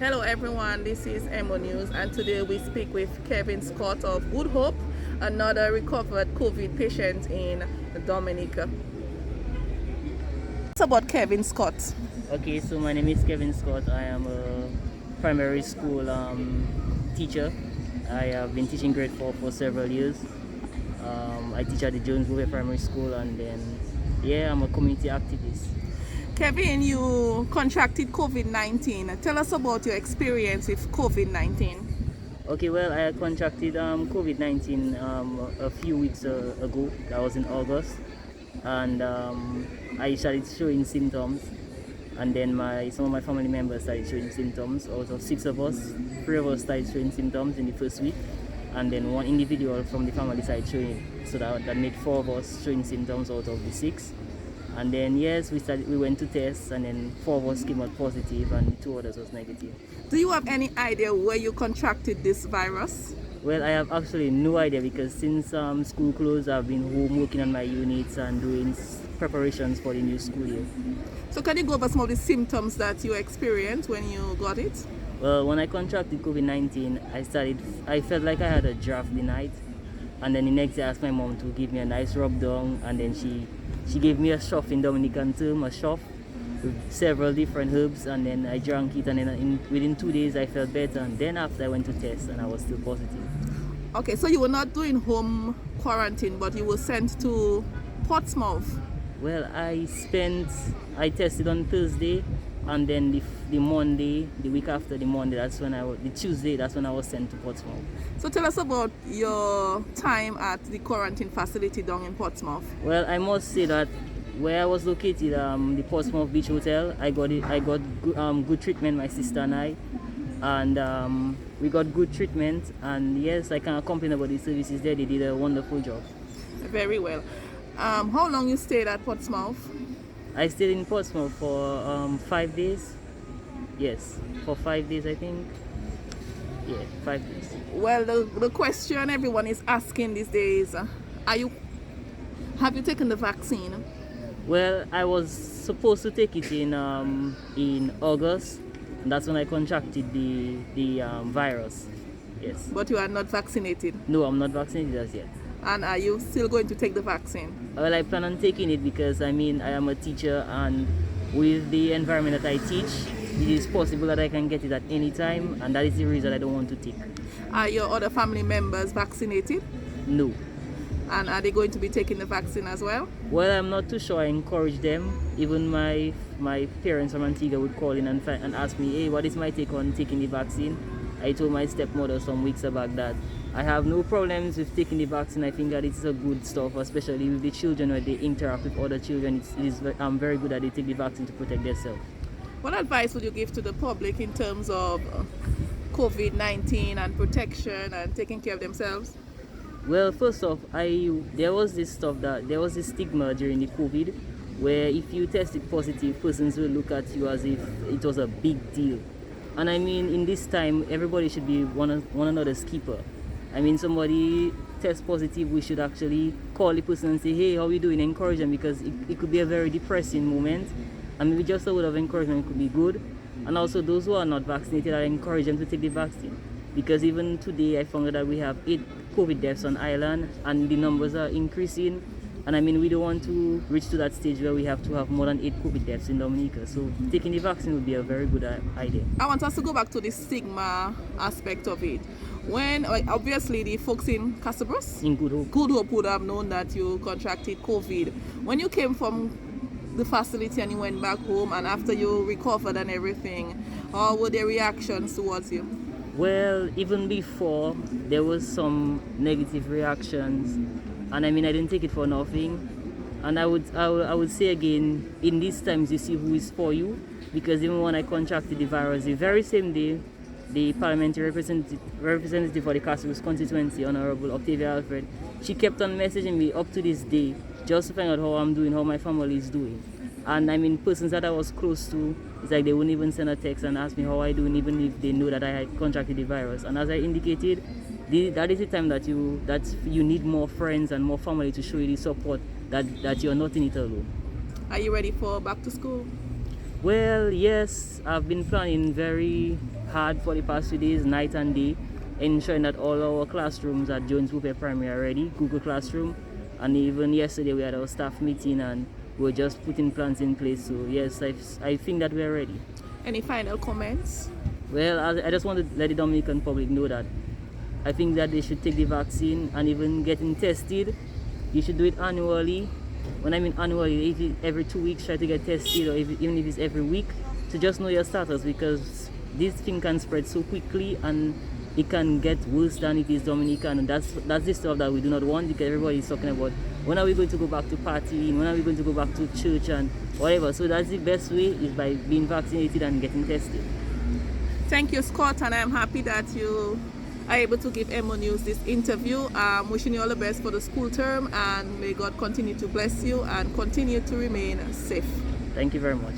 Hello everyone, this is Emonews and today we speak with Kevin Scott of Good Hope, another recovered COVID patient in Dominica. What's about Kevin Scott? Okay, so my name is Kevin Scott. I am a primary school teacher. I have been teaching grade 4 for several years. I teach at the Jones Bouvet Primary School, and then, yeah, I'm a community activist. Kevin, you contracted COVID-19. Tell us about your experience with COVID-19. Okay, well, I contracted COVID-19 a few weeks ago. That was in August, and I started showing symptoms. And then some of my family members started showing symptoms. Out of 6 of us, 3 of us started showing symptoms in the first week, and then 1 individual from the family started showing. So that made 4 of us showing symptoms out of the 6. And then yes, we went to tests, and then 4 of us came out positive, and 2 others was negative. Do you have any idea where you contracted this virus? Well, I have actually no idea, because since school closed, I've been home working on my units and doing preparations for the new school year. So can you go over some of the symptoms that you experienced when you got it? Well, when I contracted COVID-19, I felt like I had a draft the night, and then the next day I asked my mom to give me a nice rub down, and then she gave me a shove in Dominican term, a shove with several different herbs, and then I drank it, and then within 2 days I felt better, and then after I went to test and I was still positive. Okay, so you were not doing home quarantine, but you were sent to Portsmouth. Well, I tested on Thursday, and then the Monday, the week after the Monday, the Tuesday, that's when I was sent to Portsmouth. So tell us about your time at the quarantine facility down in Portsmouth. Well, I must say that where I was located, the Portsmouth Beach Hotel, I got good treatment, my sister and I, and we got good treatment, and yes, I can't complain about the services there. They did a wonderful job. Very well. How long you stayed at Portsmouth? I stayed in Portsmouth for 5 days. Yes, for 5 days, I think. Yeah, 5 days. Well, the question everyone is asking these days, have you taken the vaccine? Well, I was supposed to take it in August. And that's when I contracted the virus. Yes. But you are not vaccinated? No, I'm not vaccinated as yet. And are you still going to take the vaccine? Well, I plan on taking it because I am a teacher, and with the environment that I teach, it is possible that I can get it at any time, and that is the reason I don't want to take. Are your other family members vaccinated? No. And are they going to be taking the vaccine as well? Well, I'm not too sure. I encourage them. Even my parents from Antigua would call in and ask me, hey, what is my take on taking the vaccine? I told my stepmother some weeks back that I have no problems with taking the vaccine. I think that it's a good stuff, especially with the children where they interact with other children. It is very good that they take the vaccine to protect themselves. What advice would you give to the public in terms of COVID-19 and protection and taking care of themselves? Well, first off, there was this stigma during the COVID, where if you tested positive, persons will look at you as if it was a big deal. And I mean, in this time, everybody should be one another's keeper. I mean, somebody tests positive, we should actually call the person and say, hey, how are you doing? Encourage them, because it could be a very depressing moment. And maybe just a word of encouragement could be good. And also those who are not vaccinated, I encourage them to take the vaccine. Because even today, I found out that we have 8 COVID deaths on island, and the numbers are increasing. And I mean, we don't want to reach to that stage where we have to have more than 8 COVID deaths in Dominica. So taking the vaccine would be a very good idea. I want us to go back to the stigma aspect of it. When obviously the folks in Casabros, In Good Hope, would have known that you contracted COVID. When you came from the facility and you went back home, and after you recovered and everything, how were their reactions towards you? Well, even before, there was some negative reactions, and I mean, I didn't take it for nothing. And I would say again, in these times, you see who is for you, because even when I contracted the virus, the very same day, the parliamentary representative for the Casabros constituency, Honorable Octavia Alfred, she kept on messaging me up to this day, just to find out how I'm doing, how my family is doing. And I mean, persons that I was close to, it's like they wouldn't even send a text and ask me how I doing, even if they know that I had contracted the virus. And as I indicated, that is the time that you need more friends and more family to show you the support that you're not in it alone. Are you ready for back to school? Well, yes, I've been planning very hard for the past few days, night and day, ensuring that all our classrooms at Jones Hooper Primary are ready, Google Classroom. And even yesterday we had our staff meeting and we're just putting plans in place. So yes, I think that we're ready. Any final comments? Well, I just want to let the Dominican public know that I think that they should take the vaccine, and even getting tested, you should do it annually. When I mean annually, if every 2 weeks try to get tested, or even if it's every week, to just know your status, because this thing can spread so quickly and it can get worse than it is Dominican. And that's the stuff that we do not want, because everybody is talking about when are we going to go back to partying, when are we going to go back to church and whatever. So that's the best way, is by being vaccinated and getting tested. Thank you, Scott, and I'm happy that you are able to give Emonews this interview. Wishing you all the best for the school term, and may God continue to bless you and continue to remain safe. Thank you very much.